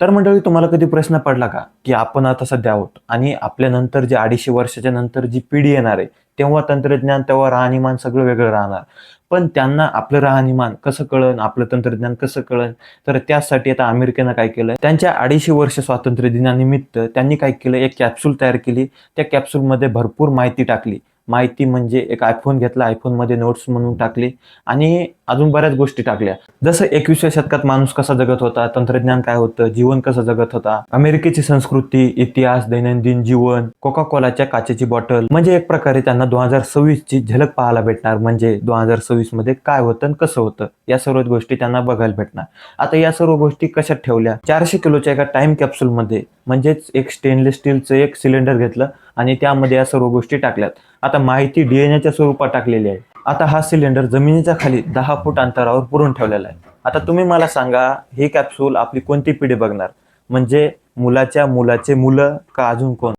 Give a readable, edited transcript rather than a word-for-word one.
तर मंडळी, तुम्हाला कधी प्रश्न पडला का की आपण आता सध्या आहोत आणि आपल्यानंतर जे 250 वर्षाच्या नंतर जी पिढी येणार आहे, तेव्हा तंत्रज्ञान, तेव्हा राहणीमान सगळं वेगळं राहणार. पण त्यांना आपलं राहणीमान कसं कळन, आपलं तंत्रज्ञान कसं कळन? तर त्यासाठी आता अमेरिकेनं काय केलं, त्यांच्या 250 वर्ष स्वातंत्र्य दिनानिमित्त त्यांनी काय केलं, एक कॅप्सूल तयार केली. त्या कॅप्सूलमध्ये भरपूर माहिती टाकली. माहिती म्हणजे एक आयफोन घेतला, आयफोनमध्ये नोट्स म्हणून टाकली आणि अजून बऱ्याच गोष्टी टाकल्या. जसं 21व्या शतकात माणूस कसा जगत होता, तंत्रज्ञान काय होतं, जीवन कसं जगत होता, अमेरिकेची संस्कृती, इतिहास, दैनंदिन जीवन, कोका कोलाच्या काचेची बॉटल, म्हणजे एक प्रकारे त्यांना 2026 ची झलक पाहायला भेटणार. म्हणजे 2026 मध्ये काय होतं आणि कसं होतं, या सर्व गोष्टी त्यांना बघायला भेटणार. आता या सर्व गोष्टी कशात ठेवल्या, 400 किलोच्या एका टाइम कॅप्सूलमध्ये, म्हणजेच एक स्टेनलेस स्टीलचं एक सिलेंडर घेतलं आणि त्यामध्ये या सर्व गोष्टी टाकल्यात. आता माहिती डीएनएच्या स्वरूपात टाकलेली आहे. आता हा सिलेंडर जमिनीच्या खाली 10 फूट अंतरावर पुरून ठेवलेला आहे. आता तुम्ही मला सांगा, ही कॅप्सूल आपली कोणती पिढी बघणार? म्हणजे मुलाच्या मुलाचे मुलं का अजून कोण?